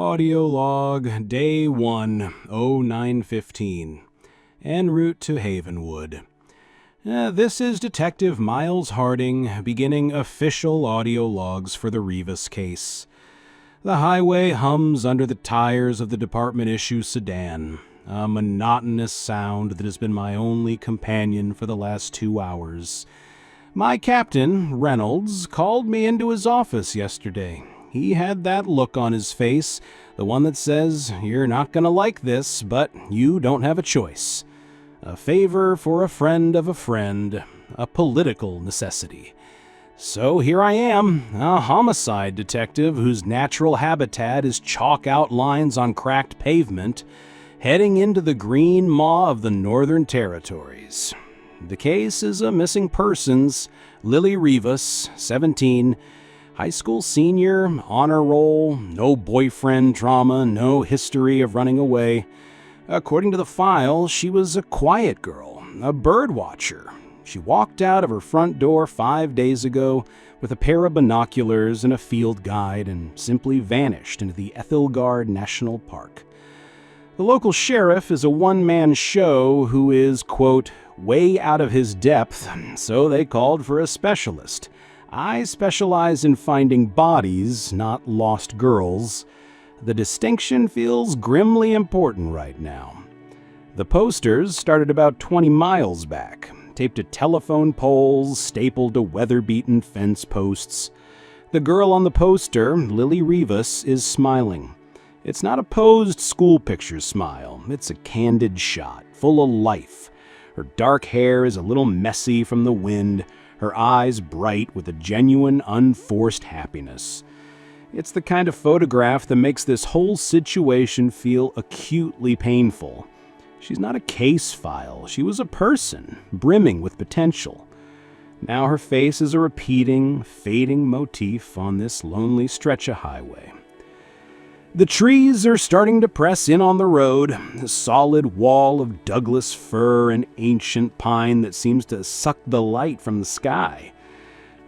Audio log, day 1, 0915, en route to Havenwood. This is Detective Miles Harding beginning official audio logs for the Rivas case. The highway hums under the tires of the department-issue sedan, a monotonous sound that has been my only companion for the last 2 hours. My captain, Reynolds, called me into his office yesterday. He had that look on his face, the one that says, "You're not going to like this, but you don't have a choice." A favor for a friend of a friend, a political necessity. So here I am, a homicide detective whose natural habitat is chalk outlines on cracked pavement, heading into the green maw of the Northern Territories. The case is a missing persons, Lily Rivas, 17, high school senior, honor roll, no boyfriend trauma, no history of running away. According to the file, she was a quiet girl, a bird watcher. She walked out of her front door 5 days ago with a pair of binoculars and a field guide and simply vanished into the Havenwood National Park. The local sheriff is a one-man show who is, quote, way out of his depth, so they called for a specialist. I specialize in finding bodies, not lost girls. The distinction feels grimly important right now. The posters started about 20 miles back, taped to telephone poles, stapled to weather-beaten fence posts. The girl on the poster, Lily Rivas, is smiling. It's not a posed school picture smile. It's a candid shot, full of life. Her dark hair is a little messy from the wind, her eyes bright with a genuine, unforced happiness. It's the kind of photograph that makes this whole situation feel acutely painful. She's not a case file. She was a person, brimming with potential. Now her face is a repeating, fading motif on this lonely stretch of highway. The trees are starting to press in on the road, a solid wall of Douglas fir and ancient pine that seems to suck the light from the sky.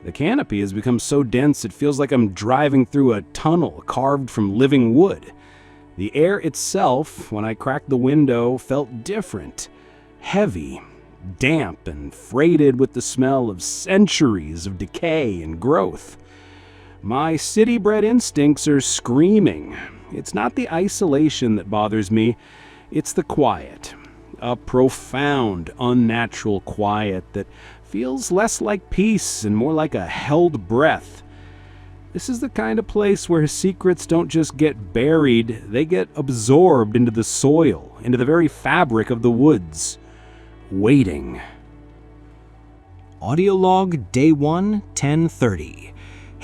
The canopy has become so dense it feels like I'm driving through a tunnel carved from living wood. The air itself, when I cracked the window, felt different, heavy, damp, and freighted with the smell of centuries of decay and growth. My city-bred instincts are screaming. It's not the isolation that bothers me, it's the quiet. A profound, unnatural quiet that feels less like peace and more like a held breath. This is the kind of place where secrets don't just get buried, they get absorbed into the soil, into the very fabric of the woods. Waiting. Audio log, day 1, 10:30.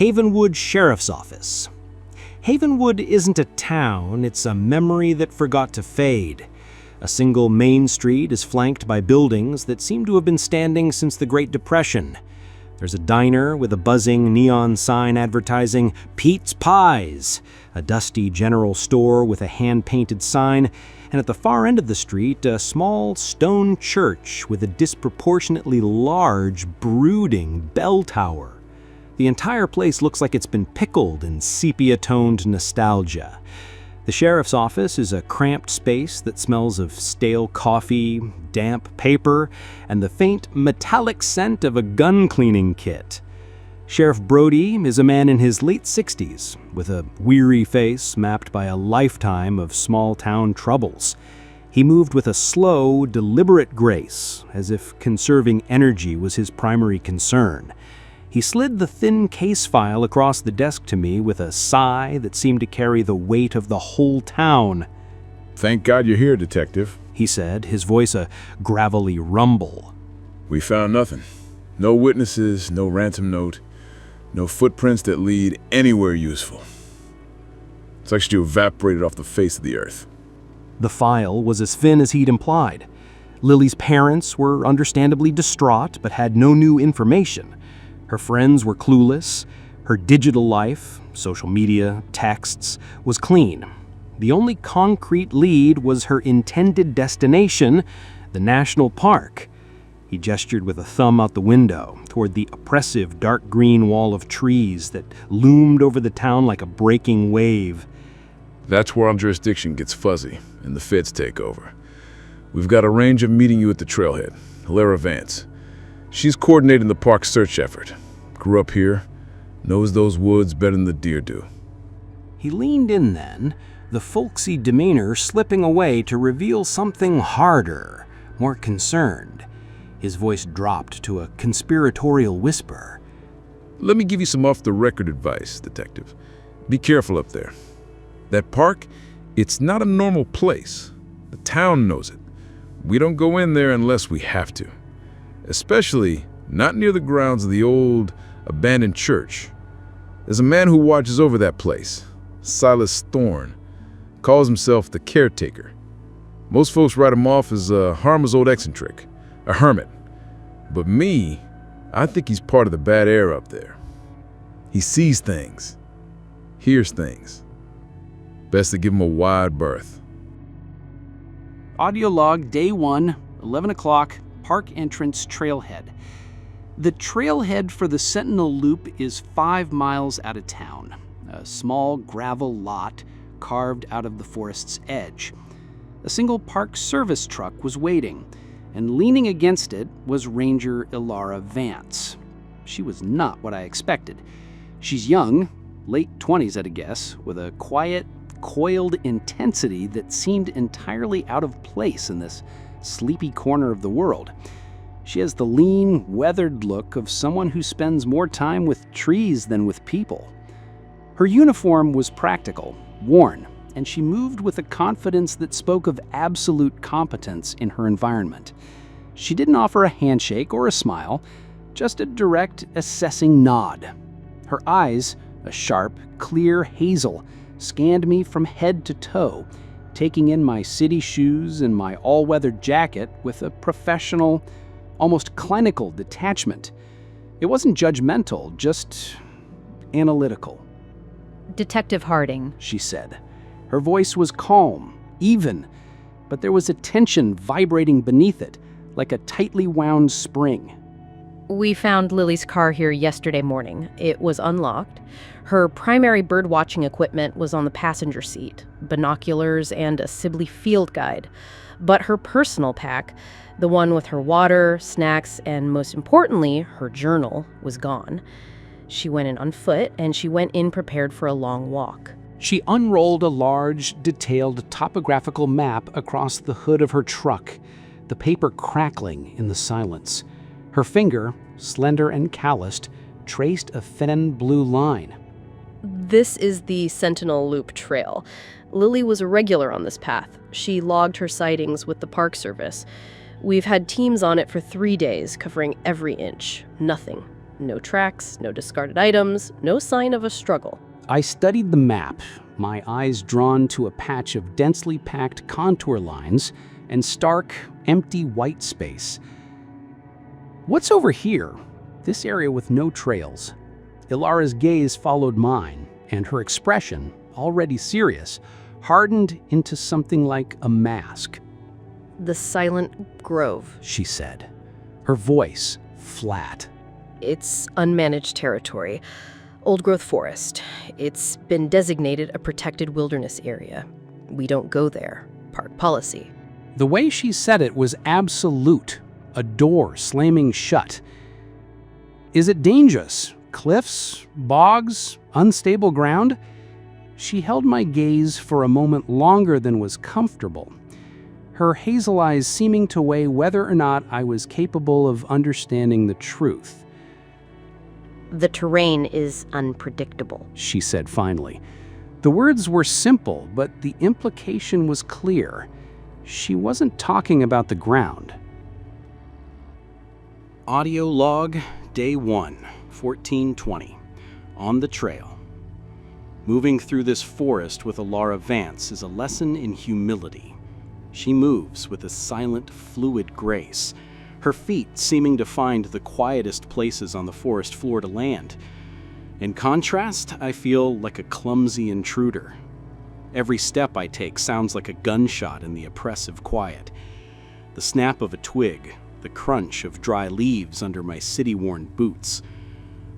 Havenwood Sheriff's Office. Havenwood isn't a town, it's a memory that forgot to fade. A single main street is flanked by buildings that seem to have been standing since the Great Depression. There's a diner with a buzzing neon sign advertising Pete's Pies, a dusty general store with a hand-painted sign, and at the far end of the street, a small stone church with a disproportionately large, brooding bell tower. The entire place looks like it's been pickled in sepia-toned nostalgia. The sheriff's office is a cramped space that smells of stale coffee, damp paper, and the faint metallic scent of a gun cleaning kit. Sheriff Brody is a man in his late 60s, with a weary face mapped by a lifetime of small-town troubles. He moved with a slow, deliberate grace, as if conserving energy was his primary concern. He slid the thin case file across the desk to me with a sigh that seemed to carry the weight of the whole town. "Thank God you're here, Detective," he said, his voice a gravelly rumble. "We found nothing. No witnesses, no ransom note, no footprints that lead anywhere useful. It's like she evaporated off the face of the earth." The file was as thin as he'd implied. Lily's parents were understandably distraught, but had no new information. Her friends were clueless. Her digital life, social media, texts, was clean. The only concrete lead was her intended destination, the national park. He gestured with a thumb out the window toward the oppressive dark green wall of trees that loomed over the town like a breaking wave. That's where our jurisdiction gets fuzzy and the feds take over. We've got arranged a meeting you at the trailhead, Elara Vance. She's coordinating the park's search effort. Grew up here, knows those woods better than the deer do. He leaned in then, the folksy demeanor slipping away to reveal something harder, more concerned. His voice dropped to a conspiratorial whisper. Let me give you some off-the-record advice, Detective. Be careful up there. That park, it's not a normal place. The town knows it. We don't go in there unless we have to. Especially not near the grounds of the old, abandoned church. There's a man who watches over that place, Silas Thorne. Calls himself the caretaker. Most folks write him off as a harmless old eccentric, a hermit. But me, I think he's part of the bad air up there. He sees things, hears things. Best to give him a wide berth. Audio log, day 1, 11 o'clock, park entrance trailhead. The trailhead for the Sentinel Loop is 5 miles out of town. A small gravel lot carved out of the forest's edge. A single park service truck was waiting, and leaning against it was Ranger Elara Vance. She was not what I expected. She's young, late 20s at a guess, with a quiet, coiled intensity that seemed entirely out of place in this sleepy corner of the world. She has the lean, weathered look of someone who spends more time with trees than with people. Her uniform was practical, worn, and she moved with a confidence that spoke of absolute competence in her environment. She didn't offer a handshake or a smile, just a direct, assessing nod. Her eyes, a sharp, clear hazel, scanned me from head to toe, taking in my city shoes and my all-weather jacket with a professional, almost clinical detachment. It wasn't judgmental, just analytical. Detective Harding, She said. Her voice was calm, even, but there was a tension vibrating beneath it, like a tightly wound spring. we found Lily's car here yesterday morning. It was unlocked. Her primary birdwatching equipment was on the passenger seat, binoculars and a Sibley field guide. But her personal pack, the one with her water, snacks, and most importantly, her journal, was gone. She went in on foot, and she went in prepared for a long walk. She unrolled a large, detailed topographical map across the hood of her truck, the paper crackling in the silence. Her finger, slender and calloused, traced a thin blue line. This is the Sentinel Loop Trail. Lily was a regular on this path. She logged her sightings with the Park Service. We've had teams on it for 3 days, covering every inch. Nothing. No tracks, no discarded items, no sign of a struggle. I studied the map, my eyes drawn to a patch of densely packed contour lines and stark, empty white space. What's over here? This area with no trails. Elara's gaze followed mine, and her expression, already serious, hardened into something like a mask. The Silent Grove. She said, her voice flat. It's unmanaged territory. Old-growth forest. It's been designated a protected wilderness area. We don't go there. Park policy. The way she said it was absolute, a door slamming shut. Is it dangerous? Cliffs, bogs, unstable ground? She held my gaze for a moment longer than was comfortable, her hazel eyes seeming to weigh whether or not I was capable of understanding the truth. The terrain is unpredictable, She said finally. The words were simple, but the implication was clear. She wasn't talking about the ground. Audio log, day 1, 1420. On the trail. Moving through this forest with Elara Vance is a lesson in humility. She moves with a silent, fluid grace, her feet seeming to find the quietest places on the forest floor to land. In contrast, I feel like a clumsy intruder. Every step I take sounds like a gunshot in the oppressive quiet. The snap of a twig, the crunch of dry leaves under my city-worn boots.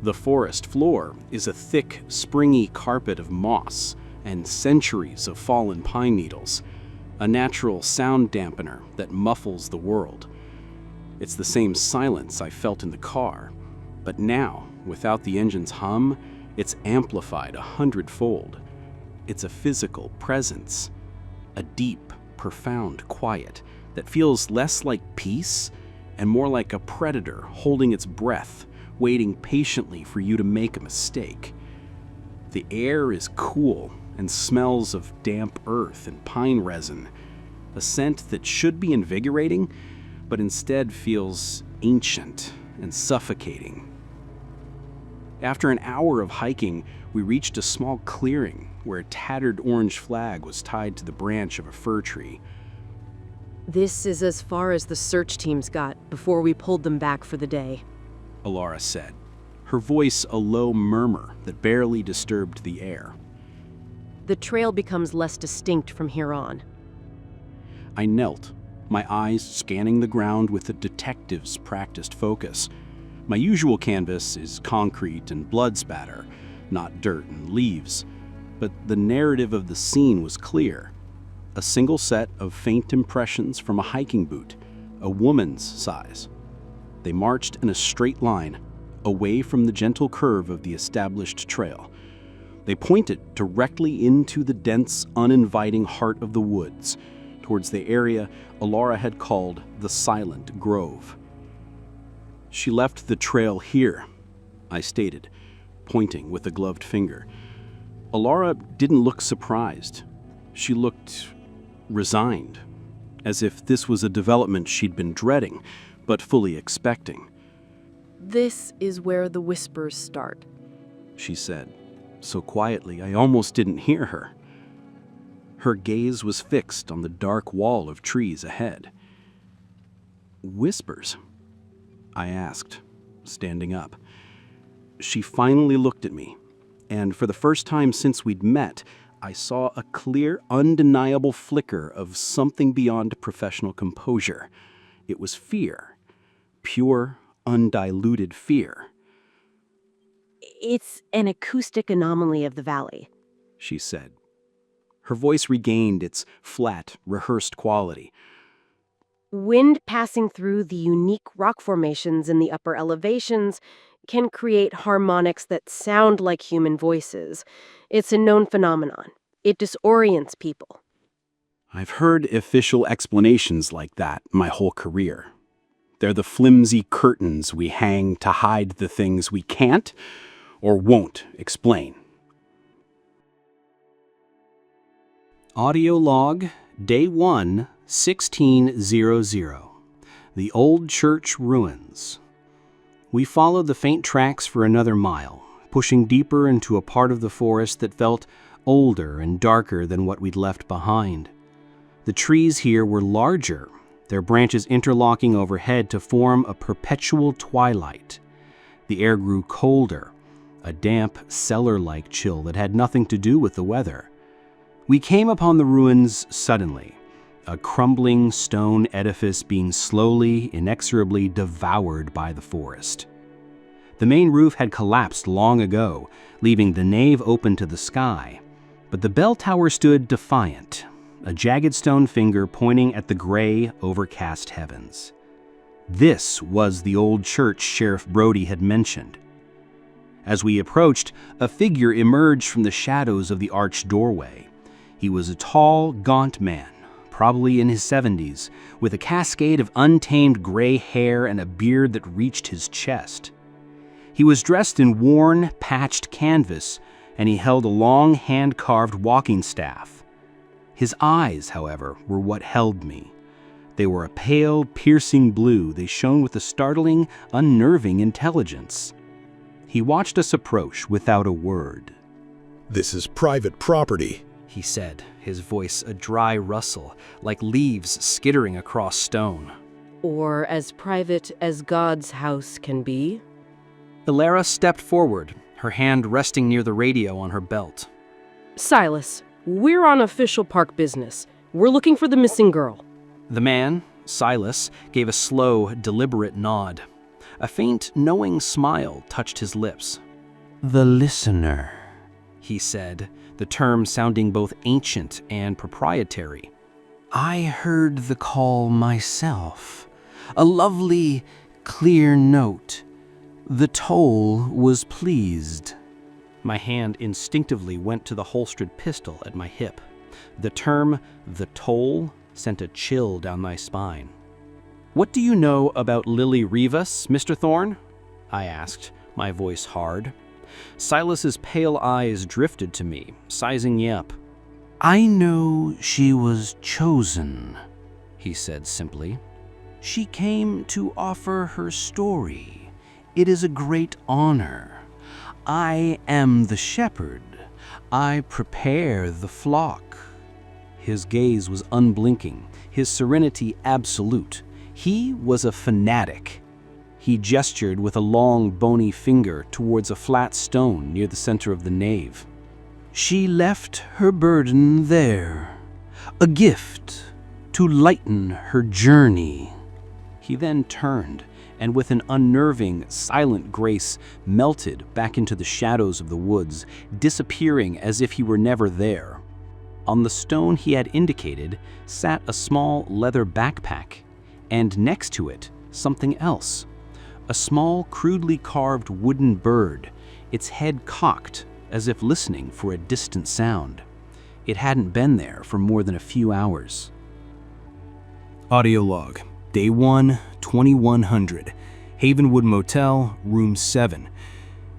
The forest floor is a thick, springy carpet of moss, and centuries of fallen pine needles, a natural sound dampener that muffles the world. It's the same silence I felt in the car, but now, without the engine's hum, it's amplified 100-fold. It's a physical presence, a deep, profound quiet that feels less like peace and more like a predator holding its breath, waiting patiently for you to make a mistake. The air is cool and smells of damp earth and pine resin, a scent that should be invigorating, but instead feels ancient and suffocating. After an hour of hiking, we reached a small clearing where a tattered orange flag was tied to the branch of a fir tree. This is as far as the search teams got before we pulled them back for the day, Elara said, her voice a low murmur that barely disturbed the air. The trail becomes less distinct from here on. I knelt, my eyes scanning the ground with a detective's practiced focus. My usual canvas is concrete and blood spatter, not dirt and leaves. But the narrative of the scene was clear. A single set of faint impressions from a hiking boot, a woman's size. They marched in a straight line, away from the gentle curve of the established trail. They pointed directly into the dense, uninviting heart of the woods, towards the area Elara had called the Silent Grove. She left the trail here, I stated, pointing with a gloved finger. Elara didn't look surprised. She looked resigned, as if this was a development she'd been dreading, but fully expecting. This is where the whispers start, she said, so quietly I almost didn't hear her. Her gaze was fixed on the dark wall of trees ahead. Whispers? I asked, standing up. She finally looked at me, and for the first time since we'd met, I saw a clear, undeniable flicker of something beyond professional composure. It was fear. Pure, undiluted fear. It's an acoustic anomaly of the valley, she said. Her voice regained its flat, rehearsed quality. Wind passing through the unique rock formations in the upper elevations can create harmonics that sound like human voices. It's a known phenomenon. It disorients people. I've heard official explanations like that my whole career. They're the flimsy curtains we hang to hide the things we can't or won't explain. Audio log, Day 1, 1600. The Old Church Ruins. We followed the faint tracks for another mile, pushing deeper into a part of the forest that felt older and darker than what we'd left behind. The trees here were larger, their branches interlocking overhead to form a perpetual twilight. The air grew colder, a damp, cellar-like chill that had nothing to do with the weather. We came upon the ruins suddenly, a crumbling stone edifice being slowly, inexorably devoured by the forest. The main roof had collapsed long ago, leaving the nave open to the sky, but the bell tower stood defiant, a jagged stone finger pointing at the gray, overcast heavens. This was the old church Sheriff Brody had mentioned. As we approached, a figure emerged from the shadows of the arched doorway. He was a tall, gaunt man, probably in his 70s, with a cascade of untamed gray hair and a beard that reached his chest. He was dressed in worn, patched canvas, and he held a long, hand-carved walking staff. His eyes, however, were what held me. They were a pale, piercing blue. They shone with a startling, unnerving intelligence. He watched us approach without a word. "This is private property," he said, his voice a dry rustle, like leaves skittering across stone. Or as private as God's house can be. Elara stepped forward, her hand resting near the radio on her belt. Silas, we're on official park business. We're looking for the missing girl. The man, Silas, gave a slow, deliberate nod. A faint, knowing smile touched his lips. "The listener," he said, the term sounding both ancient and proprietary. "I heard the call myself. A lovely, clear note. The toll was pleased." My hand instinctively went to the holstered pistol at my hip. The term, "the toll," sent a chill down my spine. "What do you know about Lily Rivas, Mr. Thorne?" I asked, my voice hard. Silas's pale eyes drifted to me, sizing me up. "I know she was chosen," he said simply. "She came to offer her story. It is a great honor. I am the shepherd. I prepare the flock." His gaze was unblinking, his serenity absolute. He was a fanatic. He gestured with a long, bony finger towards a flat stone near the center of the nave. "She left her burden there, a gift to lighten her journey." He then turned, and with an unnerving, silent grace, melted back into the shadows of the woods, disappearing as if he were never there. On the stone he had indicated sat a small leather backpack, and next to it, something else. A small, crudely carved wooden bird, its head cocked as if listening for a distant sound. It hadn't been there for more than a few hours. Audio log, Day 1, 2100, Havenwood Motel, Room 7.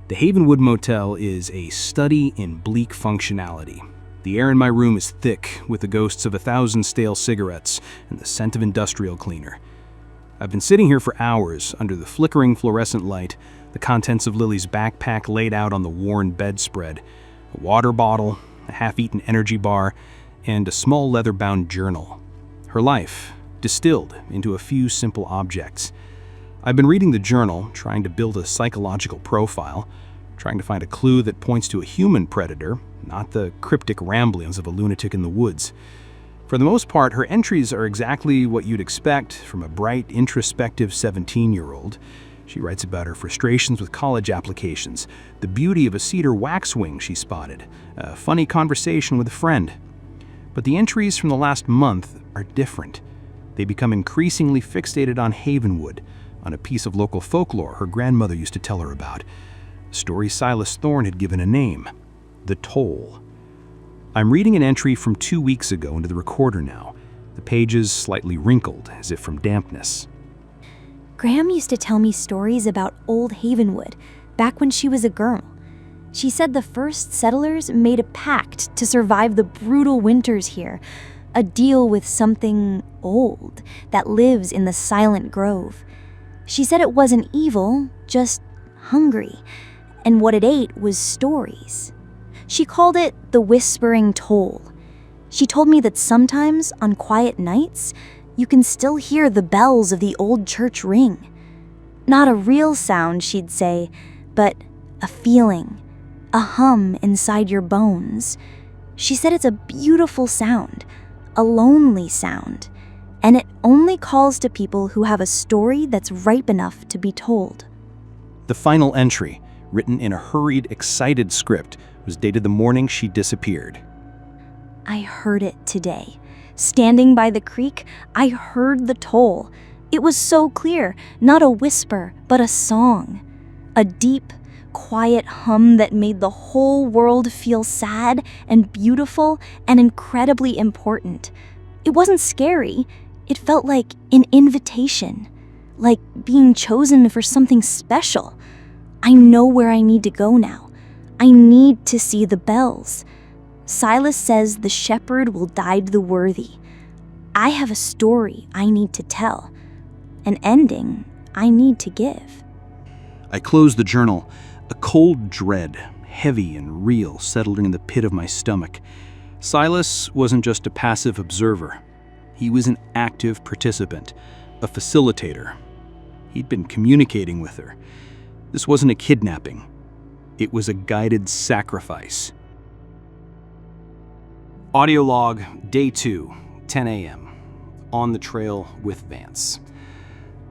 The Havenwood Motel is a study in bleak functionality. The air in my room is thick with the ghosts of 1,000 stale cigarettes and the scent of industrial cleaner. I've been sitting here for hours under the flickering fluorescent light, the contents of Lily's backpack laid out on the worn bedspread, a water bottle, a half-eaten energy bar, and a small leather-bound journal. Her life, distilled into a few simple objects. I've been reading the journal, trying to build a psychological profile, trying to find a clue that points to a human predator, not the cryptic ramblings of a lunatic in the woods. For the most part, her entries are exactly what you'd expect from a bright, introspective 17-year-old. She writes about her frustrations with college applications, the beauty of a cedar waxwing she spotted, a funny conversation with a friend. But the entries from the last month are different. They become increasingly fixated on Havenwood, on a piece of local folklore her grandmother used to tell her about, a story Silas Thorne had given a name, the toll. I'm reading an entry from 2 weeks ago into the recorder now, the pages slightly wrinkled, as if from dampness. Graham used to tell me stories about old Havenwood, back when she was a girl. She said the first settlers made a pact to survive the brutal winters here, a deal with something old that lives in the silent grove. She said it wasn't evil, just hungry, and what it ate was stories. She called it the whispering toll. She told me that sometimes, on quiet nights, you can still hear the bells of the old church ring. Not a real sound, she'd say, but a feeling, a hum inside your bones. She said it's a beautiful sound, a lonely sound, and it only calls to people who have a story that's ripe enough to be told. The final entry, written in a hurried, excited script, was dated the morning she disappeared. I heard it today. Standing by the creek, I heard the toll. It was so clear, not a whisper, but a song. A deep, quiet hum that made the whole world feel sad and beautiful and incredibly important. It wasn't scary. It felt like an invitation, like being chosen for something special. I know where I need to go now. I need to see the bells. Silas says the shepherd will guide the worthy. I have a story I need to tell, an ending I need to give. I closed the journal. A cold dread, heavy and real, settled in the pit of my stomach. Silas wasn't just a passive observer. He was an active participant, a facilitator. He'd been communicating with her. This wasn't a kidnapping. It was a guided sacrifice. Audio log, Day 2, 10 a.m. On the trail with Vance.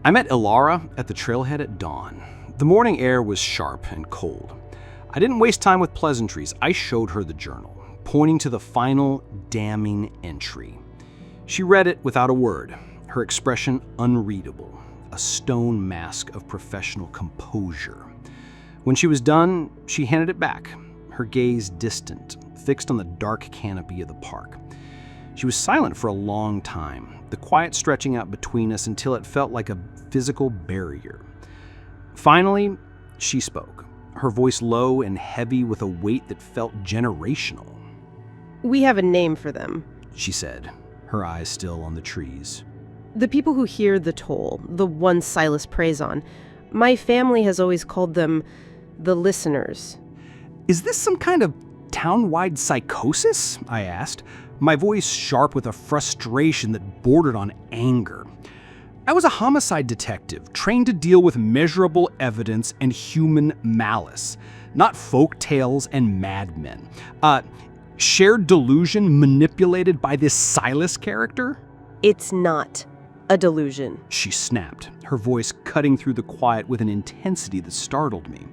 I met Elara at the trailhead at dawn. The morning air was sharp and cold. I didn't waste time with pleasantries. I showed her the journal. pointing to the final damning entry. She read it without a word, her expression unreadable, a stone mask of professional composure. When she was done, she handed it back, her gaze distant, fixed on the dark canopy of the park. She was silent for a long time, the quiet stretching out between us until it felt like a physical barrier. Finally, she spoke, her voice low and heavy with a weight that felt generational. We have a name for them, She said, her eyes still on the trees. the people who hear the toll, the ones Silas preys on. My family has always called them the listeners. Is this some kind of town-wide psychosis? I asked, my voice sharp with a frustration that bordered on anger. I was a homicide detective, trained to deal with measurable evidence and human malice, not folk tales and madmen. Shared delusion manipulated by this Silas character? It's not a delusion. She snapped, her voice cutting through the quiet with an intensity that startled me.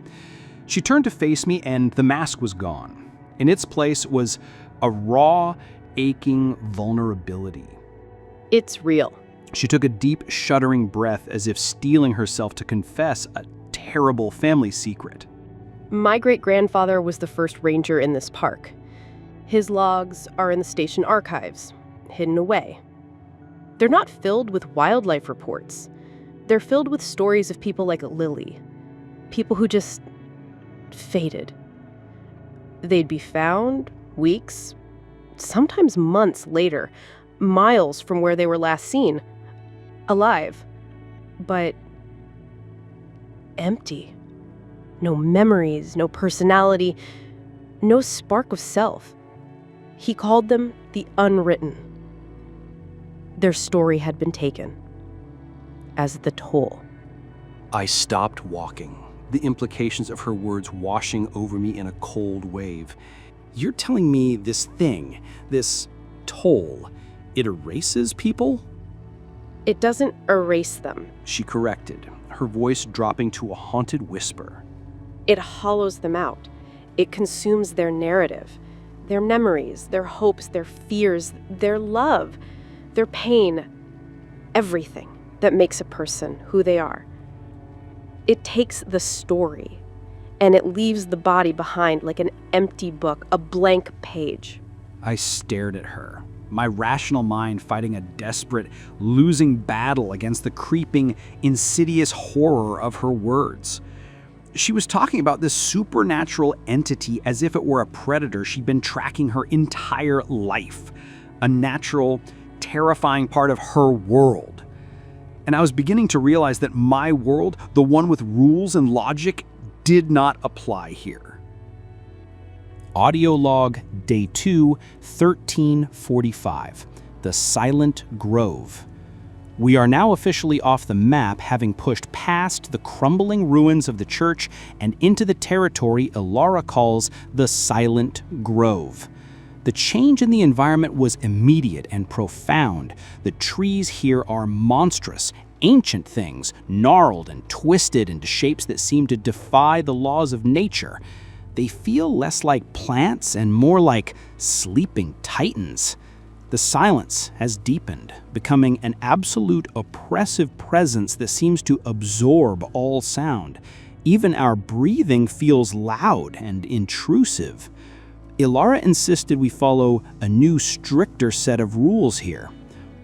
She turned to face me and the mask was gone. In its place was a raw, aching vulnerability. It's real. She took a deep, shuddering breath as if steeling herself to confess a terrible family secret. My great-grandfather was the first ranger in this park. His logs are in the station archives, hidden away. They're not filled with wildlife reports. They're filled with stories of people like Lily. People who just faded. They'd be found weeks, sometimes months later, miles from where they were last seen. Alive, but empty. No memories, no personality, no spark of self. He called them the Unwritten. Their story had been taken as the toll. I stopped walking, the implications of her words washing over me in a cold wave. You're telling me this thing, this toll, it erases people? It doesn't erase them. She corrected, her voice dropping to a haunted whisper. It hollows them out. It consumes their narrative, their memories, their hopes, their fears, their love, their pain, everything that makes a person who they are. It takes the story, and it leaves the body behind like an empty book, a blank page. I stared at her, my rational mind fighting a desperate, losing battle against the creeping, insidious horror of her words. She was talking about this supernatural entity as if it were a predator she'd been tracking her entire life, a natural, terrifying part of her world. And I was beginning to realize that my world, the one with rules and logic, did not apply here. Audio log, day 2, 1345, the Silent Grove. We are now officially off the map, having pushed past the crumbling ruins of the church and into the territory Elara calls the Silent Grove. The change in the environment was immediate and profound. The trees here are monstrous, ancient things, gnarled and twisted into shapes that seem to defy the laws of nature. They feel less like plants and more like sleeping titans. The silence has deepened, becoming an absolute oppressive presence that seems to absorb all sound. Even our breathing feels loud and intrusive. Elara insisted we follow a new, stricter set of rules here.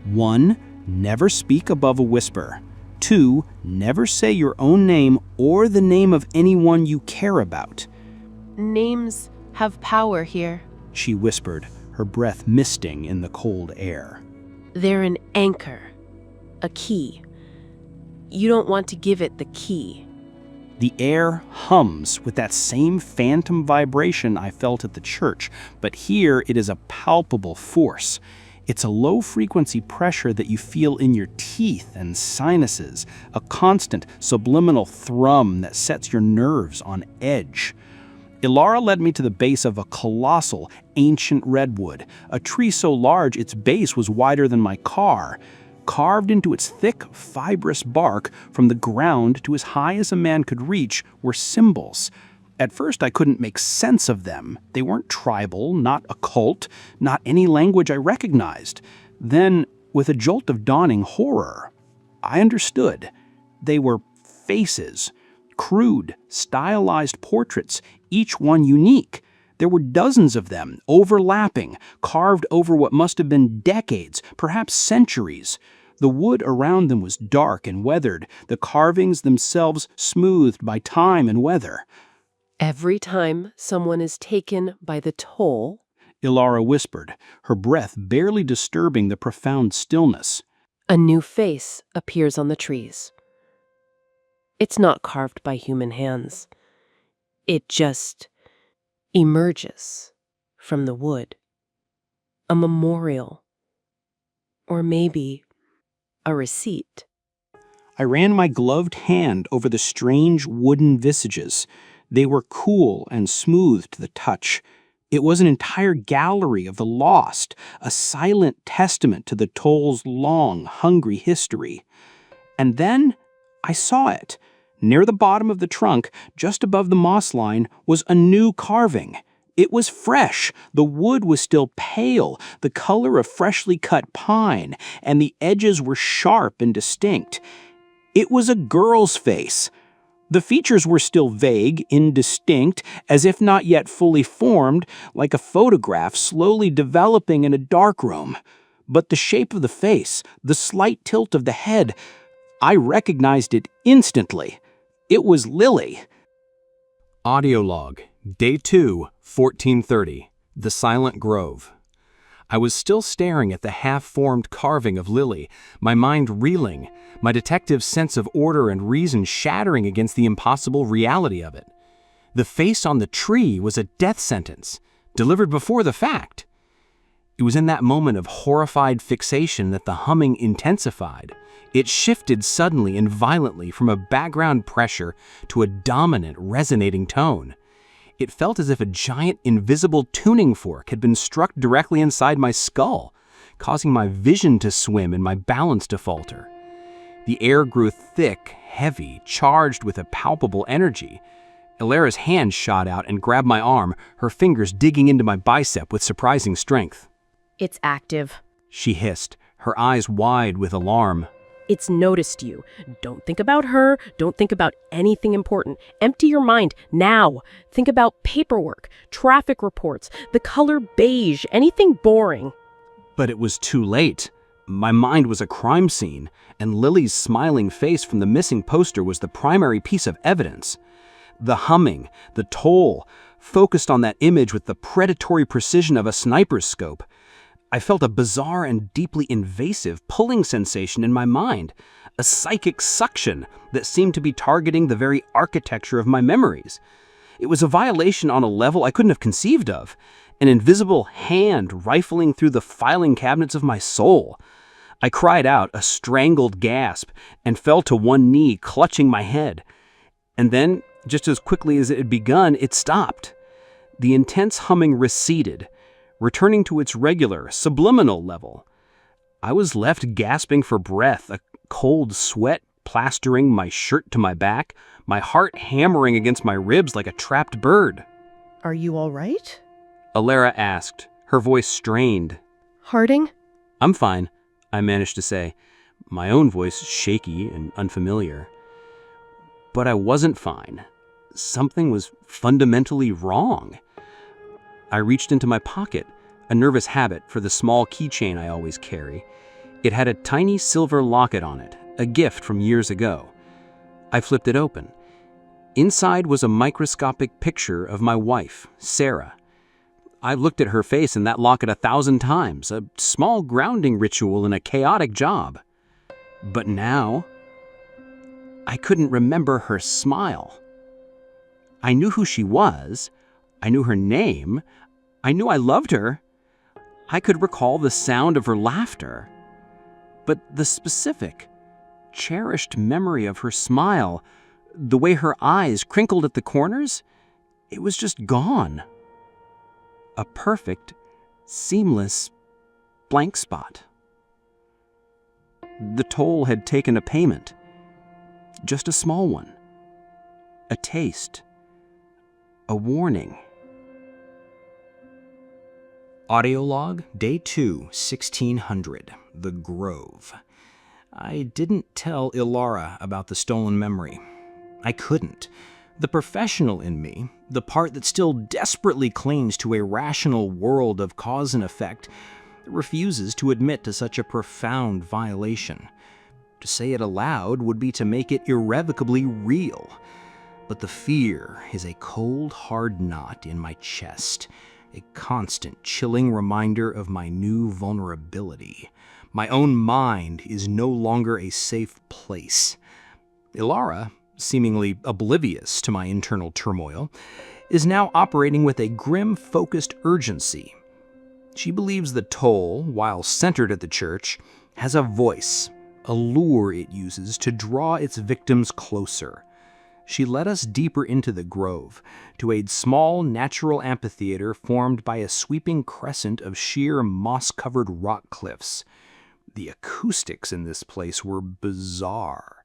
1, never speak above a whisper. 2, never say your own name or the name of anyone you care about. Names have power here. She whispered, her breath misting in the cold air. They're an anchor, a key. You don't want to give it the key. The air hums with that same phantom vibration I felt at the church, but here it is a palpable force. It's a low-frequency pressure that you feel in your teeth and sinuses, a constant subliminal thrum that sets your nerves on edge. Elara led me to the base of a colossal, ancient redwood, a tree so large its base was wider than my car. Carved into its thick, fibrous bark, from the ground to as high as a man could reach, were symbols. At first, I couldn't make sense of them. They weren't tribal, not occult, not any language I recognized. Then, with a jolt of dawning horror, I understood. They were faces, crude, stylized portraits, each one unique. There were dozens of them, overlapping, carved over what must have been decades, perhaps centuries. The wood around them was dark and weathered, the carvings themselves smoothed by time and weather. Every time someone is taken by the toll, Elara whispered, her breath barely disturbing the profound stillness. a new face appears on the trees. It's not carved by human hands. It just emerges from the wood. A memorial. Or maybe a receipt. I ran my gloved hand over the strange wooden visages. They were cool and smooth to the touch. It was an entire gallery of the lost, a silent testament to the toll's long, hungry history. And then I saw it. Near the bottom of the trunk, just above the moss line, was a new carving. It was fresh. The wood was still pale, the color of freshly cut pine, and the edges were sharp and distinct. It was a girl's face. The features were still vague, indistinct, as if not yet fully formed, like a photograph slowly developing in a darkroom. But the shape of the face, the slight tilt of the head, I recognized it instantly. It was Lily. Audio log, Day 2, 1430, The Silent Grove. I was still staring at the half-formed carving of Lily, my mind reeling, my detective's sense of order and reason shattering against the impossible reality of it. The face on the tree was a death sentence, delivered before the fact. It was in that moment of horrified fixation that the humming intensified. It shifted suddenly and violently from a background pressure to a dominant, resonating tone. It felt as if a giant, invisible tuning fork had been struck directly inside my skull, causing my vision to swim and my balance to falter. The air grew thick, heavy, charged with a palpable energy. Elara's hand shot out and grabbed my arm, her fingers digging into my bicep with surprising strength. It's active. She hissed, her eyes wide with alarm. It's noticed you. Don't think about her. Don't think about anything important. Empty your mind now. Think about paperwork, traffic reports, the color beige, anything boring. But it was too late. My mind was a crime scene, and Lily's smiling face from the missing poster was the primary piece of evidence. The humming, the toll, focused on that image with the predatory precision of a sniper's scope. I felt a bizarre and deeply invasive pulling sensation in my mind, a psychic suction that seemed to be targeting the very architecture of my memories. It was a violation on a level I couldn't have conceived of, an invisible hand rifling through the filing cabinets of my soul. I cried out, a strangled gasp, and fell to one knee, clutching my head. And then, just as quickly as it had begun, it stopped. The intense humming receded, returning to its regular, subliminal level. I was left gasping for breath, a cold sweat plastering my shirt to my back, my heart hammering against my ribs like a trapped bird. Are you all right? Elara asked, her voice strained. Harding? I'm fine, I managed to say, my own voice shaky and unfamiliar. But I wasn't fine. Something was fundamentally wrong. I reached into my pocket, a nervous habit for the small keychain I always carry. It had a tiny silver locket on it, a gift from years ago. I flipped it open. Inside was a microscopic picture of my wife, Sarah. I've looked at her face in that locket 1,000 times, a small grounding ritual in a chaotic job. But now, I couldn't remember her smile. I knew who she was. I knew her name. I knew I loved her. I could recall the sound of her laughter. But the specific, cherished memory of her smile, the way her eyes crinkled at the corners, it was just gone. A perfect, seamless blank spot. The toll had taken a payment. Just a small one. A taste. a warning. Audio log, day 2, 1600, The Grove. I didn't tell Elara about the stolen memory. I couldn't. The professional in me, the part that still desperately clings to a rational world of cause and effect, refuses to admit to such a profound violation. To say it aloud would be to make it irrevocably real. But the fear is a cold, hard knot in my chest, a constant, chilling reminder of my new vulnerability. My own mind is no longer a safe place. Elara, seemingly oblivious to my internal turmoil, is now operating with a grim, focused urgency. She believes the toll, while centered at the church, has a voice, a lure it uses to draw its victims closer. She led us deeper into the grove, to a small natural amphitheater formed by a sweeping crescent of sheer moss-covered rock cliffs. The acoustics in this place were bizarre.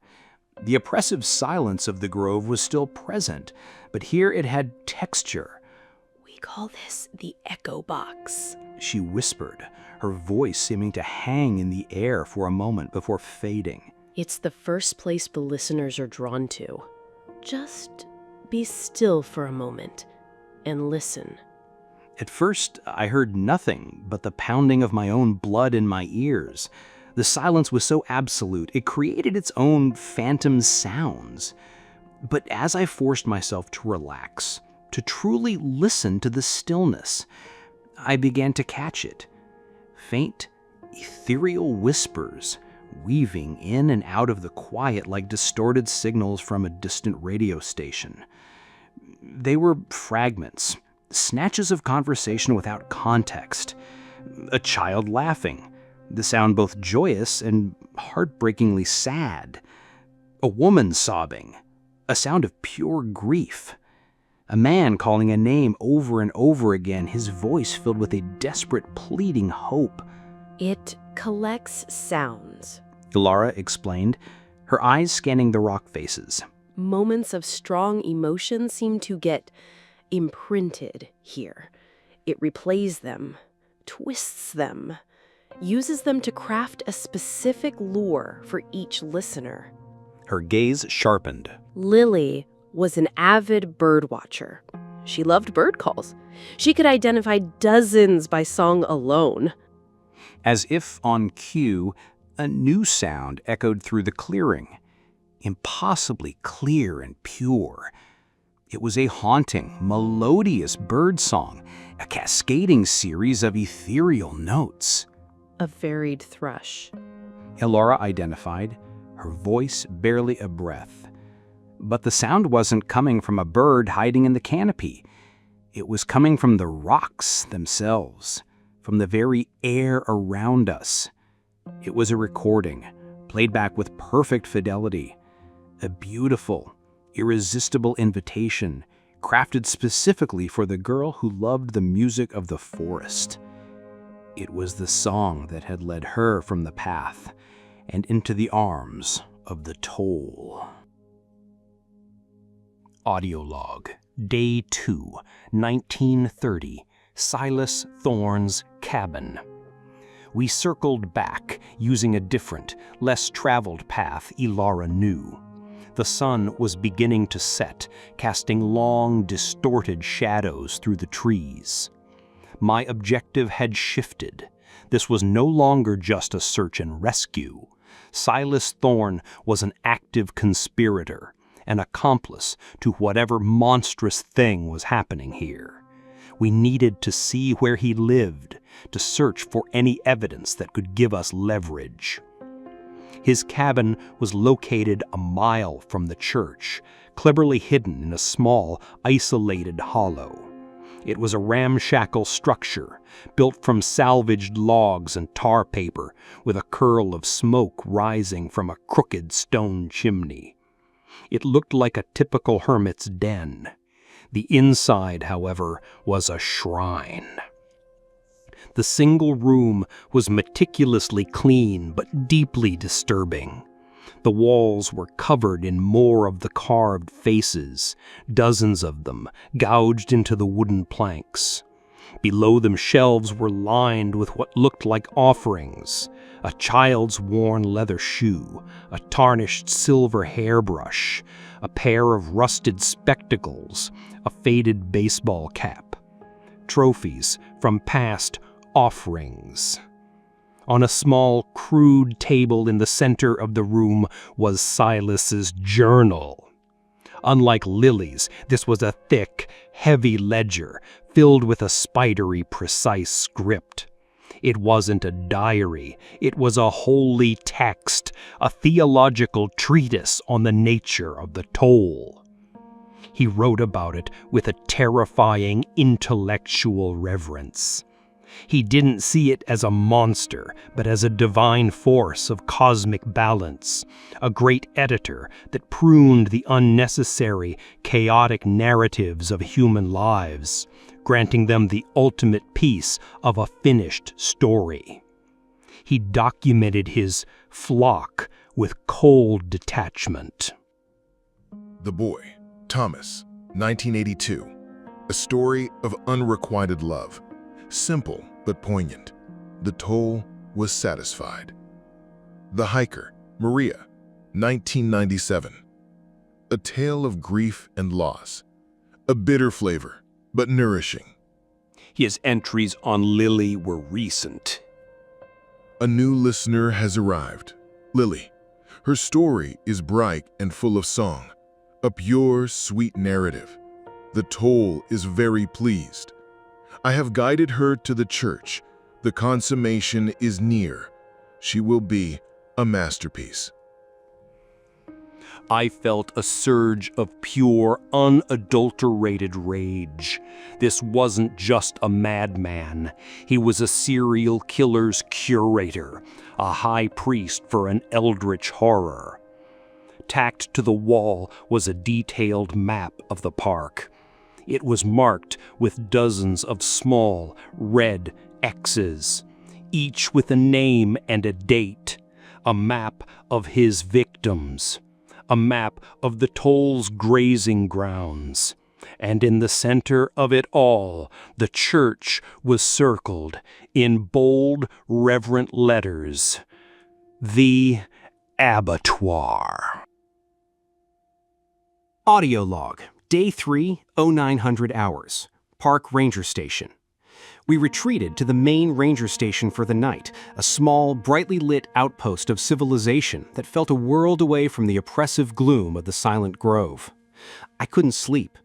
The oppressive silence of the grove was still present, but here it had texture. We call this the echo box, She whispered, her voice seeming to hang in the air for a moment before fading. It's the first place the listeners are drawn to. Just be still for a moment and listen. At first, I heard nothing but the pounding of my own blood in my ears. The silence was so absolute, it created its own phantom sounds. But as I forced myself to relax, to truly listen to the stillness, I began to catch it. Faint, ethereal whispers, weaving in and out of the quiet like distorted signals from a distant radio station. They were fragments, snatches of conversation without context. A child laughing, the sound both joyous and heartbreakingly sad. A woman sobbing, a sound of pure grief. A man calling a name over and over again, his voice filled with a desperate, pleading hope. It collects sounds. Elara explained, her eyes scanning the rock faces. Moments of strong emotion seem to get imprinted here. It replays them, twists them, uses them to craft a specific lure for each listener. Her gaze sharpened. Lily was an avid bird watcher. She loved bird calls. She could identify dozens by song alone. As if on cue, a new sound echoed through the clearing, impossibly clear and pure. It was a haunting, melodious bird song, a cascading series of ethereal notes. A varied thrush. Elara identified, her voice barely a breath. But the sound wasn't coming from a bird hiding in the canopy. It was coming from the rocks themselves, from the very air around us. It was a recording, played back with perfect fidelity. A beautiful, irresistible invitation, crafted specifically for the girl who loved the music of the forest. It was the song that had led her from the path and into the arms of the toll. Audio log, day 2, 1930, Silas Thorne's cabin. We circled back, using a different, less traveled path Elara knew. The sun was beginning to set, casting long, distorted shadows through the trees. My objective had shifted. This was no longer just a search and rescue. Silas Thorne was an active conspirator, an accomplice to whatever monstrous thing was happening here. We needed to see where he lived, to search for any evidence that could give us leverage. His cabin was located a mile from the church, cleverly hidden in a small, isolated hollow. It was a ramshackle structure, built from salvaged logs and tar paper, with a curl of smoke rising from a crooked stone chimney. It looked like a typical hermit's den. The inside, however, was a shrine. The single room was meticulously clean but deeply disturbing. The walls were covered in more of the carved faces, dozens of them, gouged into the wooden planks. Below them, shelves were lined with what looked like offerings: a child's worn leather shoe, a tarnished silver hairbrush, a pair of rusted spectacles, a faded baseball cap. Trophies from past offerings. On a small, crude table in the center of the room was Silas's journal. Unlike Lily's, this was a thick, heavy ledger filled with a spidery, precise script. It wasn't a diary. It was a holy text, a theological treatise on the nature of the toll. He wrote about it with a terrifying intellectual reverence. He didn't see it as a monster, but as a divine force of cosmic balance, a great editor that pruned the unnecessary, chaotic narratives of human lives, granting them the ultimate peace of a finished story. He documented his flock with cold detachment. The Boy, Thomas, 1982. A story of unrequited love. Simple but poignant. The toll was satisfied. The Hiker, Maria, 1997. A tale of grief and loss. A bitter flavor, but nourishing. His entries on Lily were recent. A new listener has arrived. Lily. Her story is bright and full of song. A pure, sweet narrative. The toll is very pleased. I have guided her to the church. The consummation is near. She will be a masterpiece. I felt a surge of pure, unadulterated rage. This wasn't just a madman. He was a serial killer's curator, a high priest for an eldritch horror. Tacked to the wall was a detailed map of the park. It was marked with dozens of small, red X's, each with a name and a date, a map of his victims, a map of the toll's grazing grounds. And in the center of it all, the church was circled in bold, reverent letters: The Abattoir. Audio log. Day 3, 0900 hours. Park Ranger Station. We retreated to the main ranger station for the night, a small, brightly lit outpost of civilization that felt a world away from the oppressive gloom of the silent grove. I couldn't sleep.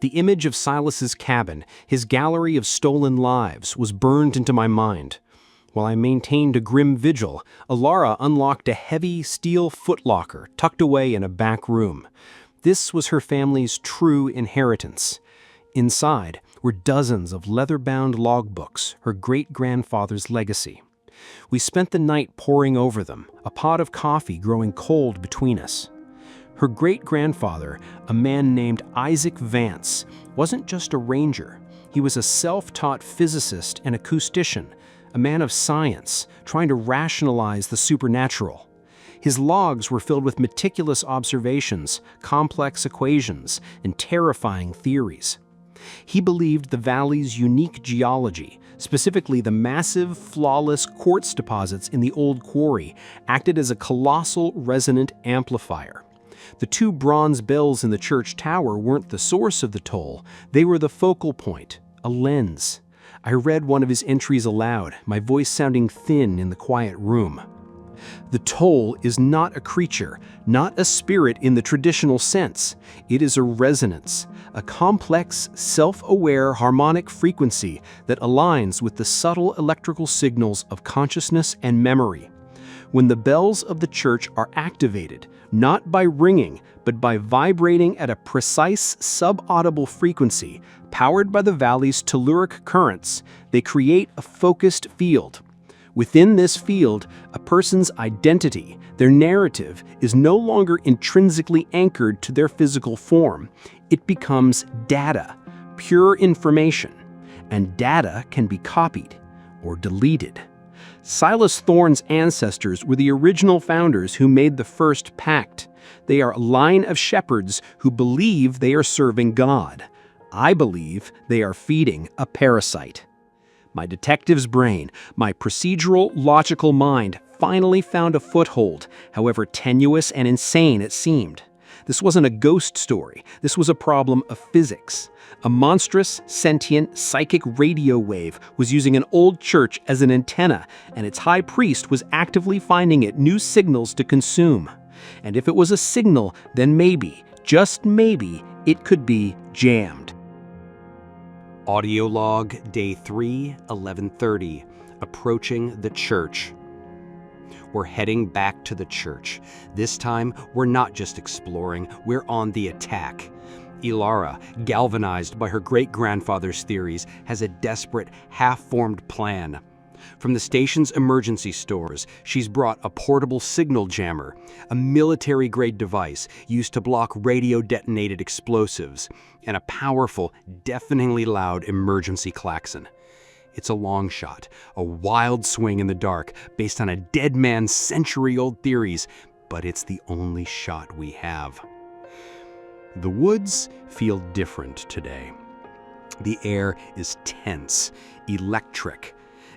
The image of Silas's cabin, his gallery of stolen lives, was burned into my mind. While I maintained a grim vigil, Elara unlocked a heavy steel footlocker tucked away in a back room. This was her family's true inheritance. Inside were dozens of leather-bound logbooks, her great-grandfather's legacy. We spent the night poring over them, a pot of coffee growing cold between us. Her great-grandfather, a man named Isaac Vance, wasn't just a ranger. He was a self-taught physicist and acoustician, a man of science, trying to rationalize the supernatural. His logs were filled with meticulous observations, complex equations, and terrifying theories. He believed the valley's unique geology, specifically the massive, flawless quartz deposits in the old quarry, acted as a colossal resonant amplifier. The two bronze bells in the church tower weren't the source of the toll, they were the focal point, a lens. I read one of his entries aloud, my voice sounding thin in the quiet room. The toll is not a creature, not a spirit in the traditional sense. It is a resonance, a complex, self-aware harmonic frequency that aligns with the subtle electrical signals of consciousness and memory. When the bells of the church are activated, not by ringing, but by vibrating at a precise subaudible frequency, powered by the valley's telluric currents, they create a focused field. Within this field, a person's identity, their narrative, is no longer intrinsically anchored to their physical form. It becomes data, pure information, and data can be copied or deleted. Silas Thorne's ancestors were the original founders who made the first pact. They are a line of shepherds who believe they are serving God. I believe they are feeding a parasite. My detective's brain, my procedural, logical mind, finally found a foothold, however tenuous and insane it seemed. This wasn't a ghost story. This was a problem of physics. A monstrous, sentient, psychic radio wave was using an old church as an antenna, and its high priest was actively finding it new signals to consume. And if it was a signal, then maybe, just maybe, it could be jammed. Audio log, day 3, 11:30, approaching the church. We're heading back to the church. This time, we're not just exploring, we're on the attack. Elara, galvanized by her great-grandfather's theories, has a desperate, half-formed plan. From the station's emergency stores, she's brought a portable signal jammer, a military-grade device used to block radio-detonated explosives, and a powerful, deafeningly loud emergency klaxon. It's a long shot, a wild swing in the dark based on a dead man's century-old theories, but it's the only shot we have. The woods feel different today. The air is tense, electric.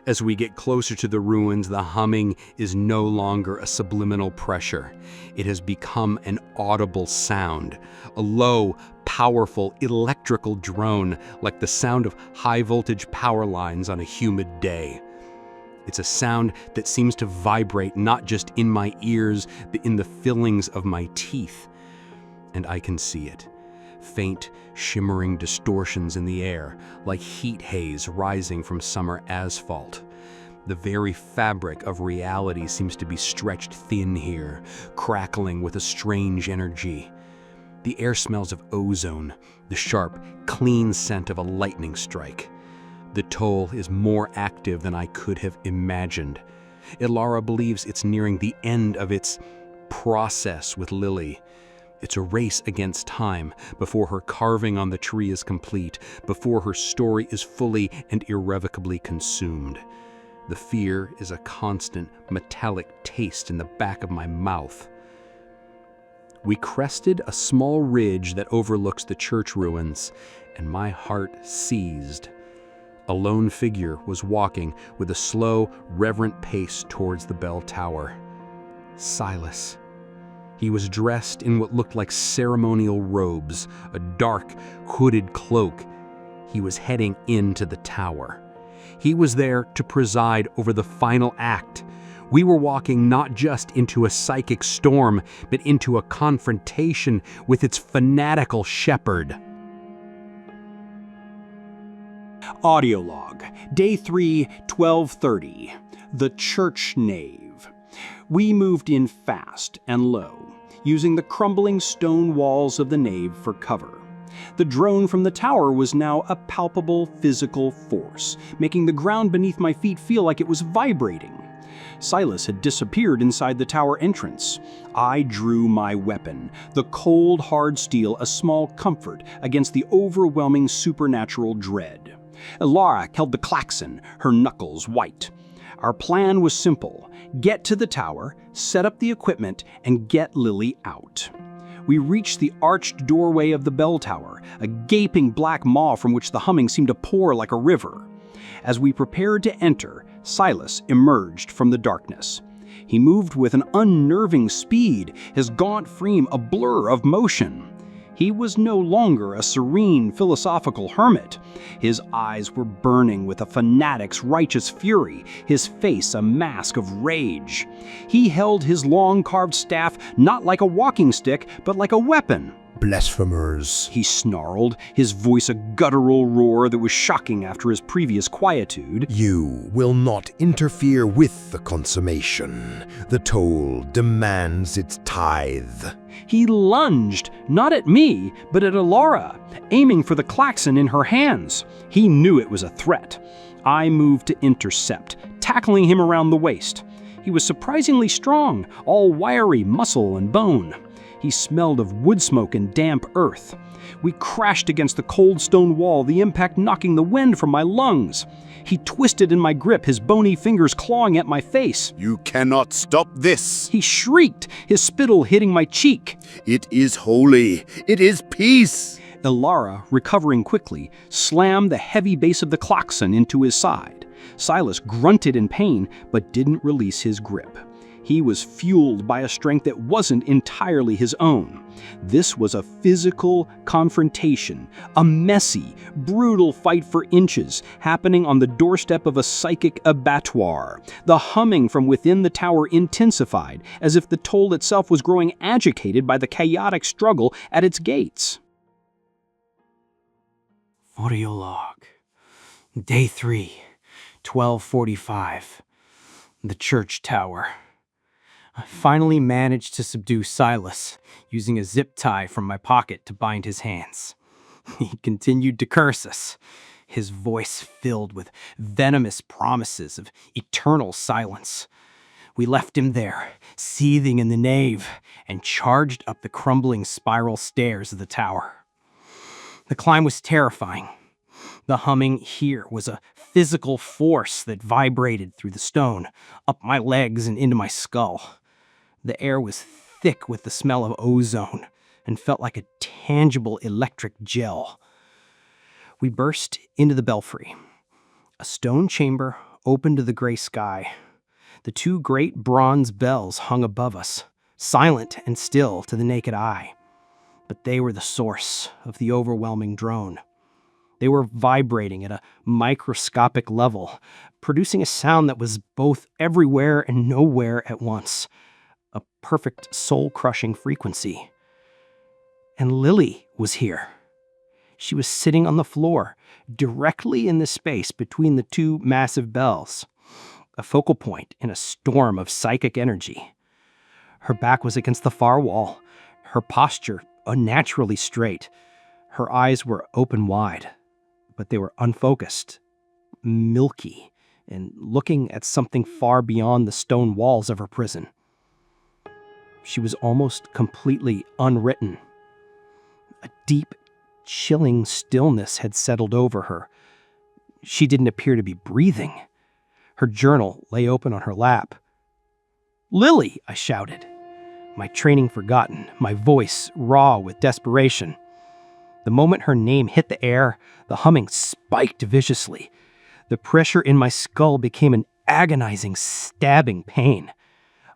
As we get closer to the ruins, the humming is no longer a subliminal pressure. It has become an audible sound, a low, powerful electrical drone like the sound of high-voltage power lines on a humid day. It's a sound that seems to vibrate not just in my ears, but in the fillings of my teeth. And I can see it. Faint, shimmering distortions in the air, like heat haze rising from summer asphalt. The very fabric of reality seems to be stretched thin here, crackling with a strange energy. The air smells of ozone, the sharp, clean scent of a lightning strike. The toll is more active than I could have imagined. Elara believes it's nearing the end of its process with Lily. It's a race against time, before her carving on the tree is complete, before her story is fully and irrevocably consumed. The fear is a constant, metallic taste in the back of my mouth. We crested a small ridge that overlooks the church ruins, and my heart seized. A lone figure was walking with a slow, reverent pace towards the bell tower. Silas. He was dressed in what looked like ceremonial robes, a dark, hooded cloak. He was heading into the tower. He was there to preside over the final act. We were walking not just into a psychic storm, but into a confrontation with its fanatical shepherd. Audio log, day 3, 12:30, the church nave. We moved in fast and low, using the crumbling stone walls of the nave for cover. The drone from the tower was now a palpable physical force, making the ground beneath my feet feel like it was vibrating. Silas had disappeared inside the tower entrance. I drew my weapon, the cold, hard steel a small comfort against the overwhelming supernatural dread. Elara held the klaxon, her knuckles white. Our plan was simple: get to the tower, set up the equipment, and get Lily out. We reached the arched doorway of the bell tower, a gaping black maw from which the humming seemed to pour like a river. As we prepared to enter, Silas emerged from the darkness. He moved with an unnerving speed, his gaunt frame a blur of motion. He was no longer a serene, philosophical hermit. His eyes were burning with a fanatic's righteous fury, his face a mask of rage. He held his long carved staff not like a walking stick, but like a weapon. Blasphemers, he snarled, his voice a guttural roar that was shocking after his previous quietude. You will not interfere with the consummation. The toll demands its tithe. He lunged, not at me, but at Elara, aiming for the klaxon in her hands. He knew it was a threat. I moved to intercept, tackling him around the waist. He was surprisingly strong, all wiry muscle and bone. He smelled of wood smoke and damp earth. We crashed against the cold stone wall, the impact knocking the wind from my lungs. He twisted in my grip, his bony fingers clawing at my face. You cannot stop this. He shrieked, his spittle hitting my cheek. It is holy. It is peace. Elara, recovering quickly, slammed the heavy base of the klaxon into his side. Silas grunted in pain, but didn't release his grip. He was fueled by a strength that wasn't entirely his own. This was a physical confrontation, a messy, brutal fight for inches, happening on the doorstep of a psychic abattoir. The humming from within the tower intensified, as if the toll itself was growing agitated by the chaotic struggle at its gates. Audio log. Day 3, 12:45. The church tower. I finally managed to subdue Silas, using a zip tie from my pocket to bind his hands. He continued to curse us, his voice filled with venomous promises of eternal silence. We left him there, seething in the nave, and charged up the crumbling spiral stairs of the tower. The climb was terrifying. The humming here was a physical force that vibrated through the stone, up my legs and into my skull. The air was thick with the smell of ozone and felt like a tangible electric gel. We burst into the belfry. A stone chamber opened to the gray sky. The two great bronze bells hung above us, silent and still to the naked eye. But they were the source of the overwhelming drone. They were vibrating at a microscopic level, producing a sound that was both everywhere and nowhere at once. A perfect soul-crushing frequency. And Lily was here. She was sitting on the floor, directly in the space between the two massive bells, a focal point in a storm of psychic energy. Her back was against the far wall, her posture unnaturally straight. Her eyes were open wide, but they were unfocused, milky, and looking at something far beyond the stone walls of her prison. She was almost completely unwritten. A deep, chilling stillness had settled over her. She didn't appear to be breathing. Her journal lay open on her lap. "Lily!" I shouted, my training forgotten, my voice raw with desperation. The moment her name hit the air, the humming spiked viciously. The pressure in my skull became an agonizing, stabbing pain.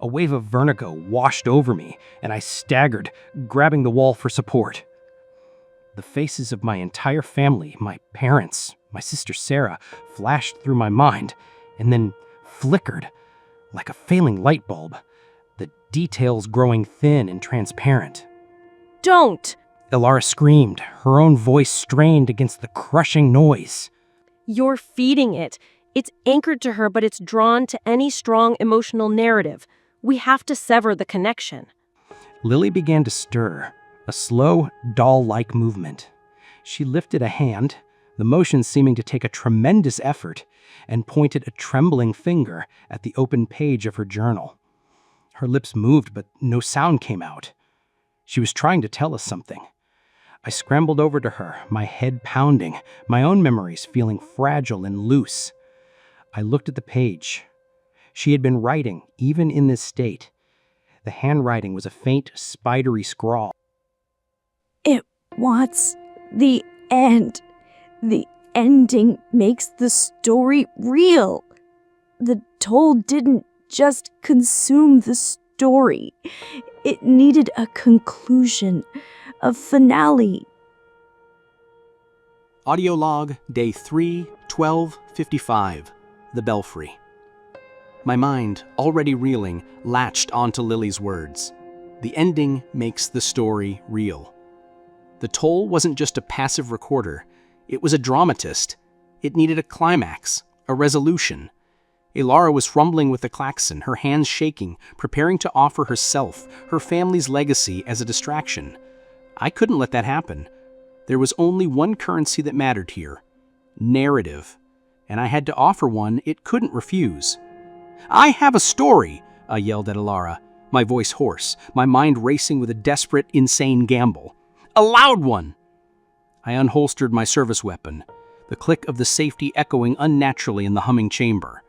A wave of vertigo washed over me, and I staggered, grabbing the wall for support. The faces of my entire family, my parents, my sister Sarah, flashed through my mind, and then flickered like a failing light bulb, the details growing thin and transparent. Don't! Elara screamed, her own voice strained against the crushing noise. You're feeding it. It's anchored to her, but it's drawn to any strong emotional narrative. We have to sever the connection. Lily began to stir, a slow, doll-like movement. She lifted a hand, the motion seeming to take a tremendous effort, and pointed a trembling finger at the open page of her journal. Her lips moved, but no sound came out. She was trying to tell us something. I scrambled over to her, my head pounding, my own memories feeling fragile and loose. I looked at the page. She had been writing, even in this state. The handwriting was a faint, spidery scrawl. It wants the end. The ending makes the story real. The toll didn't just consume the story. It needed a conclusion, a finale. Audio log, day 3, 12:55. The Belfry. My mind, already reeling, latched onto Lily's words. The ending makes the story real. The toll wasn't just a passive recorder. It was a dramatist. It needed a climax, a resolution. Elara was fumbling with the klaxon, her hands shaking, preparing to offer herself, her family's legacy as a distraction. I couldn't let that happen. There was only one currency that mattered here: narrative. And I had to offer one it couldn't refuse. "I have a story," I yelled at Elara, my voice hoarse, my mind racing with a desperate, insane gamble. A loud one! I unholstered my service weapon, the click of the safety echoing unnaturally in the humming chamber.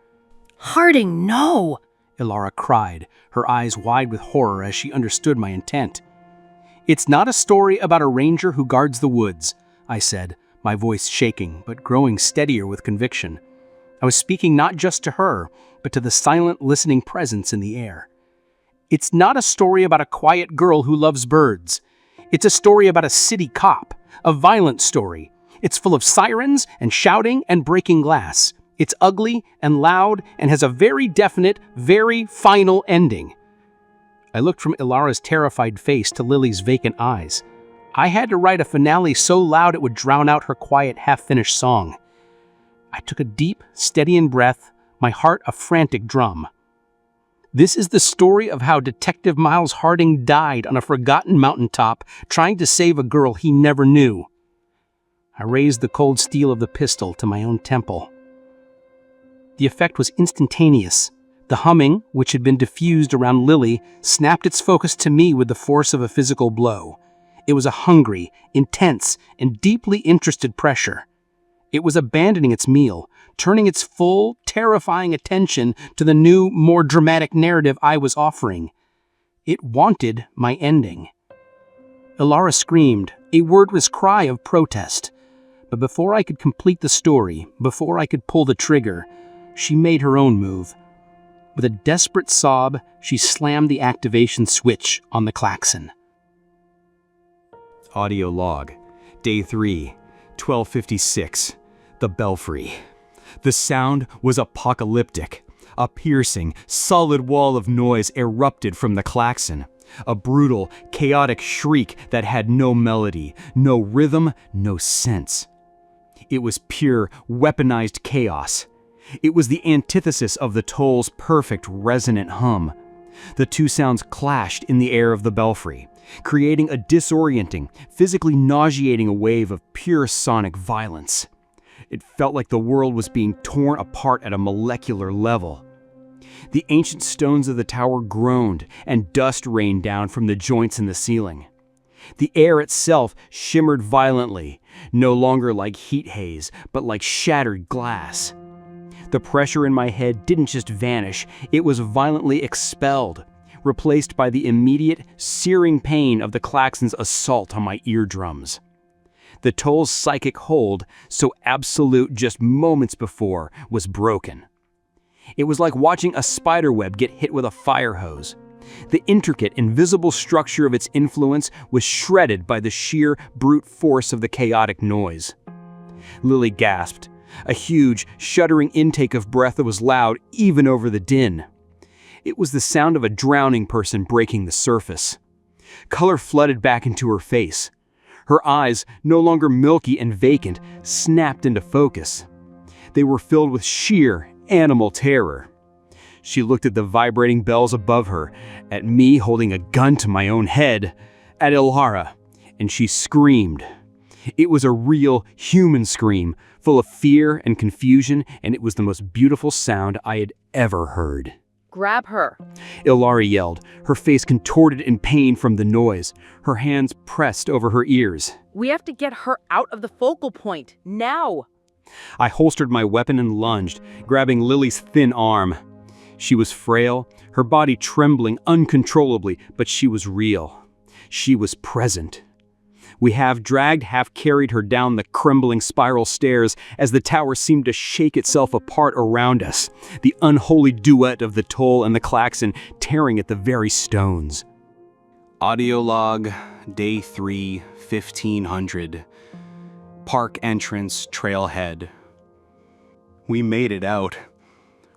Harding, no! Elara cried, her eyes wide with horror as she understood my intent. It's not a story about a ranger who guards the woods, I said, my voice shaking but growing steadier with conviction. I was speaking not just to her, but to the silent, listening presence in the air. It's not a story about a quiet girl who loves birds. It's a story about a city cop, a violent story. It's full of sirens and shouting and breaking glass. It's ugly and loud and has a very definite, very final ending. I looked from Elara's terrified face to Lily's vacant eyes. I had to write a finale so loud it would drown out her quiet, half-finished song. I took a deep, steadying breath, my heart a frantic drum. This is the story of how Detective Miles Harding died on a forgotten mountaintop trying to save a girl he never knew. I raised the cold steel of the pistol to my own temple. The effect was instantaneous. The humming, which had been diffused around Lily, snapped its focus to me with the force of a physical blow. It was a hungry, intense, and deeply interested pressure. It was abandoning its meal, turning its full, terrifying attention to the new, more dramatic narrative I was offering. It wanted my ending. Elara screamed, a wordless cry of protest. But before I could complete the story, before I could pull the trigger, she made her own move. With a desperate sob, she slammed the activation switch on the klaxon. Audio log. Day 3, 12:56. The Belfry. The sound was apocalyptic. A piercing, solid wall of noise erupted from the klaxon. A brutal, chaotic shriek that had no melody, no rhythm, no sense. It was pure, weaponized chaos. It was the antithesis of the toll's perfect, resonant hum. The two sounds clashed in the air of the belfry, creating a disorienting, physically nauseating wave of pure sonic violence. It felt like the world was being torn apart at a molecular level. The ancient stones of the tower groaned, and dust rained down from the joints in the ceiling. The air itself shimmered violently, no longer like heat haze, but like shattered glass. The pressure in my head didn't just vanish, it was violently expelled, replaced by the immediate, searing pain of the klaxon's assault on my eardrums. The toll's psychic hold, so absolute just moments before, was broken. It was like watching a spiderweb get hit with a fire hose. The intricate, invisible structure of its influence was shredded by the sheer, brute force of the chaotic noise. Lily gasped, a huge, shuddering intake of breath that was loud even over the din. It was the sound of a drowning person breaking the surface. Color flooded back into her face. Her eyes, no longer milky and vacant, snapped into focus. They were filled with sheer, animal terror. She looked at the vibrating bells above her, at me holding a gun to my own head, at Elara, and she screamed. It was a real, human scream, full of fear and confusion, and it was the most beautiful sound I had ever heard. Grab her, Elara yelled, her face contorted in pain from the noise, her hands pressed over her ears. We have to get her out of the focal point, now! I holstered my weapon and lunged, grabbing Lily's thin arm. She was frail, her body trembling uncontrollably, but she was real. She was present. We half-dragged, half-carried her down the crumbling spiral stairs as the tower seemed to shake itself apart around us, the unholy duet of the toll and the klaxon tearing at the very stones. Audio log, Day 3, 1500. Park entrance, trailhead. We made it out.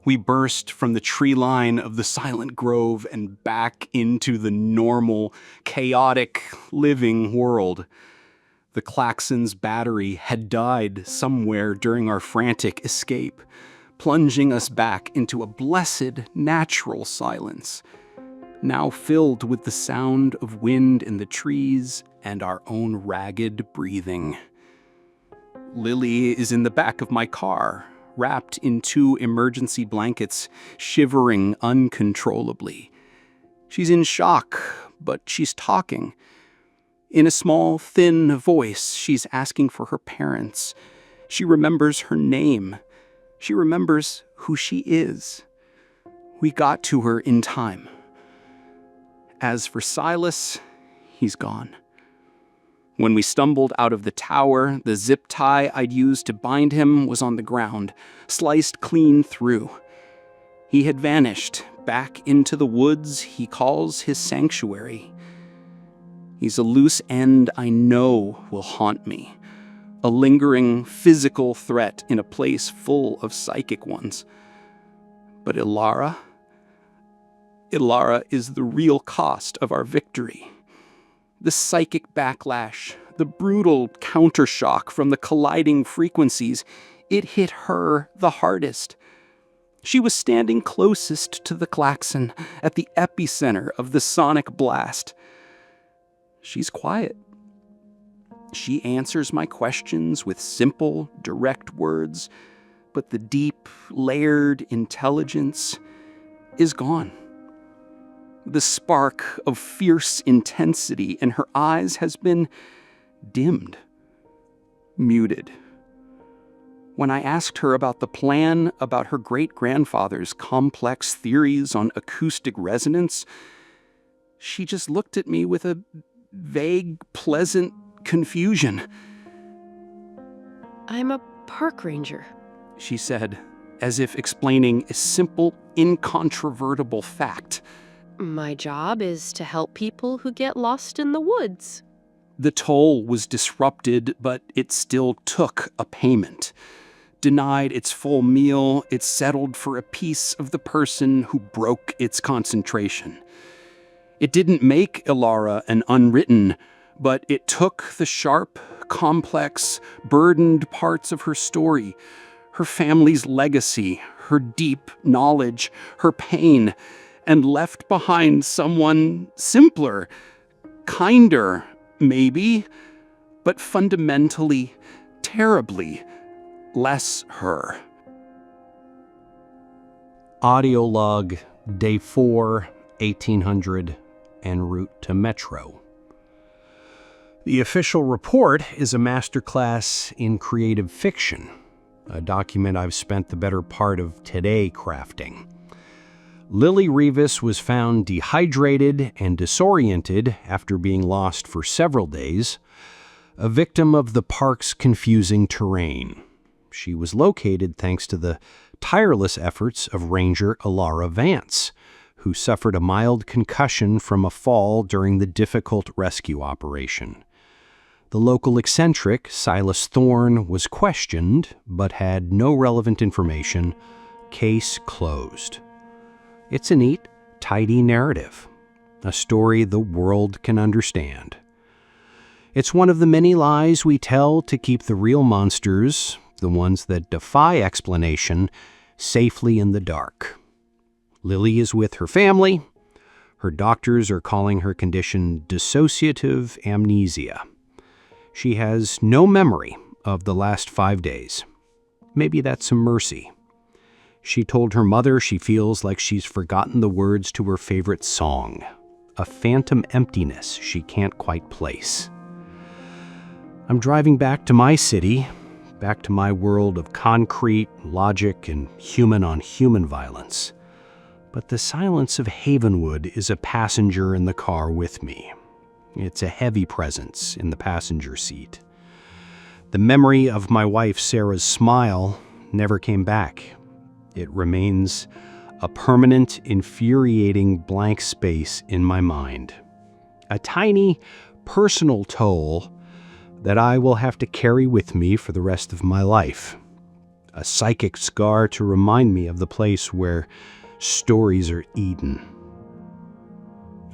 We burst from the tree line of the silent grove and back into the normal, chaotic, living world. The klaxon's battery had died somewhere during our frantic escape, plunging us back into a blessed, natural silence, now filled with the sound of wind in the trees and our own ragged breathing. Lily is in the back of my car, wrapped in 2 emergency blankets, shivering uncontrollably. She's in shock, but she's talking. In a small, thin voice, she's asking for her parents. She remembers her name. She remembers who she is. We got to her in time. As for Silas, he's gone. When we stumbled out of the tower, the zip tie I'd used to bind him was on the ground, sliced clean through. He had vanished back into the woods he calls his sanctuary. He's a loose end I know will haunt me, a lingering physical threat in a place full of psychic ones. But Elara is the real cost of our victory. The psychic backlash, the brutal countershock from the colliding frequencies, it hit her the hardest. She was standing closest to the klaxon, at the epicenter of the sonic blast. She's quiet. She answers my questions with simple, direct words, but the deep, layered intelligence is gone. The spark of fierce intensity in her eyes has been dimmed, muted. When I asked her about the plan about her great-grandfather's complex theories on acoustic resonance, she just looked at me with a vague, pleasant confusion. I'm a park ranger, she said, as if explaining a simple, incontrovertible fact. My job is to help people who get lost in the woods. The toll was disrupted, but it still took a payment. Denied its full meal, it settled for a piece of the person who broke its concentration. It didn't make Elara an Unwritten, but it took the sharp, complex, burdened parts of her story, her family's legacy, her deep knowledge, her pain, and left behind someone simpler, kinder, maybe, but fundamentally, terribly less her. Audio log, day 4, 1800, en route to Metro. The official report is a masterclass in creative fiction, a document I've spent the better part of today crafting. Lily Rivas was found dehydrated and disoriented after being lost for several days, a victim of the park's confusing terrain. She was located thanks to the tireless efforts of Ranger Elara Vance, who suffered a mild concussion from a fall during the difficult rescue operation. The local eccentric, Silas Thorne, was questioned, but had no relevant information. Case closed. It's a neat, tidy narrative, a story the world can understand. It's one of the many lies we tell to keep the real monsters, the ones that defy explanation, safely in the dark. Lily is with her family. Her doctors are calling her condition dissociative amnesia. She has no memory of the last 5 days. Maybe that's some mercy. She told her mother she feels like she's forgotten the words to her favorite song, a phantom emptiness she can't quite place. I'm driving back to my city, back to my world of concrete, logic, and human-on-human violence. But the silence of Havenwood is a passenger in the car with me. It's a heavy presence in the passenger seat. The memory of my wife Sarah's smile never came back. It remains a permanent, infuriating blank space in my mind. A tiny, personal toll that I will have to carry with me for the rest of my life. A psychic scar to remind me of the place where stories are eaten.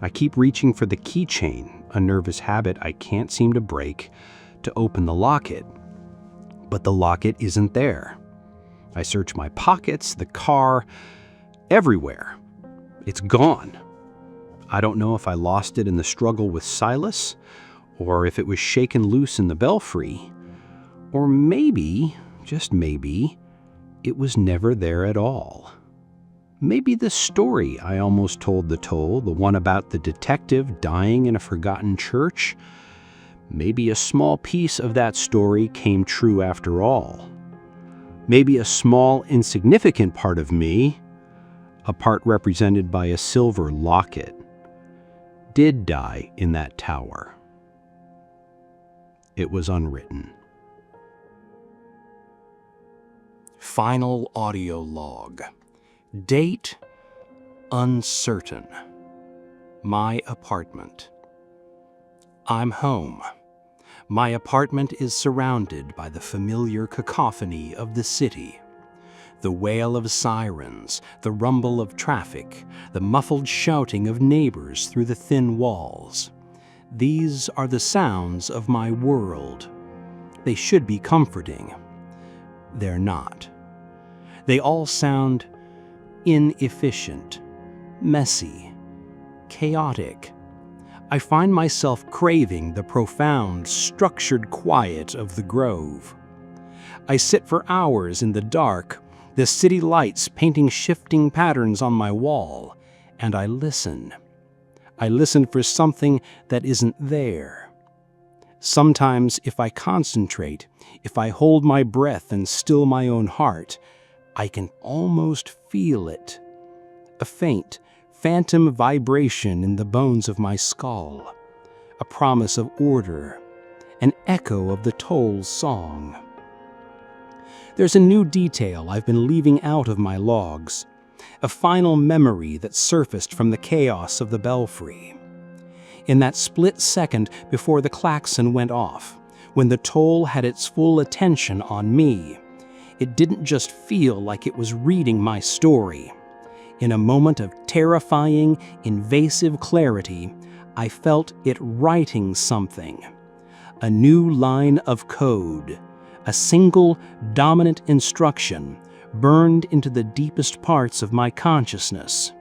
I keep reaching for the keychain, a nervous habit I can't seem to break, to open the locket. But the locket isn't there. I search my pockets, the car, everywhere. It's gone. I don't know if I lost it in the struggle with Silas, or if it was shaken loose in the belfry, or maybe, just maybe, it was never there at all. Maybe the story I almost told the toll, the one about the detective dying in a forgotten church, maybe a small piece of that story came true after all. Maybe a small, insignificant part of me, a part represented by a silver locket, did die in that tower. It was unwritten. Final audio log. Date uncertain. My apartment. I'm home. My apartment is surrounded by the familiar cacophony of the city. The wail of sirens, the rumble of traffic, the muffled shouting of neighbors through the thin walls. These are the sounds of my world. They should be comforting. They're not. They all sound inefficient, messy, chaotic. I find myself craving the profound, structured quiet of the grove. I sit for hours in the dark, the city lights painting shifting patterns on my wall, and I listen. I listen for something that isn't there. Sometimes, if I concentrate, if I hold my breath and still my own heart, I can almost feel it. A faint, phantom vibration in the bones of my skull. A promise of order. An echo of the toll's song. There's a new detail I've been leaving out of my logs. A final memory that surfaced from the chaos of the belfry. In that split second before the klaxon went off, when the toll had its full attention on me, it didn't just feel like it was reading my story. In a moment of terrifying, invasive clarity, I felt it writing something. A new line of code, a single dominant instruction burned into the deepest parts of my consciousness.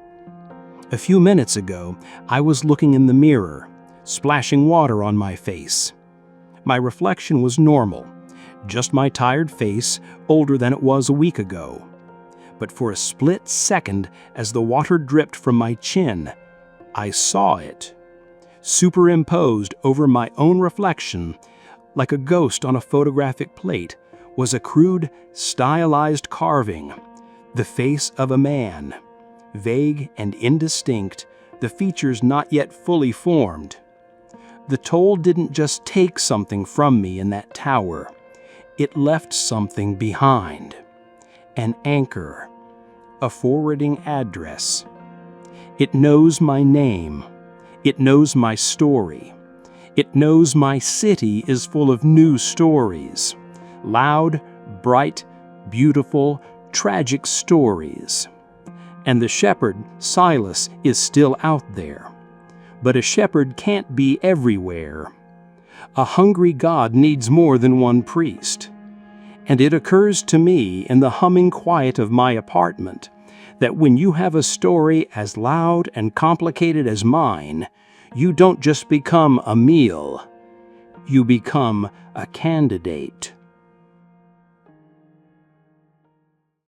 A few minutes ago, I was looking in the mirror, splashing water on my face. My reflection was normal. Just my tired face, older than it was a week ago. But for a split second, as the water dripped from my chin, I saw it. Superimposed over my own reflection, like a ghost on a photographic plate, was a crude, stylized carving, the face of a man. Vague and indistinct, the features not yet fully formed. The toll didn't just take something from me in that tower. It left something behind. An anchor, a forwarding address. It knows my name. It knows my story. It knows my city is full of new stories. Loud, bright, beautiful, tragic stories. And the shepherd, Silas, is still out there. But a shepherd can't be everywhere. A hungry God needs more than one priest. And it occurs to me in the humming quiet of my apartment that when you have a story as loud and complicated as mine, you don't just become a meal. You become a candidate.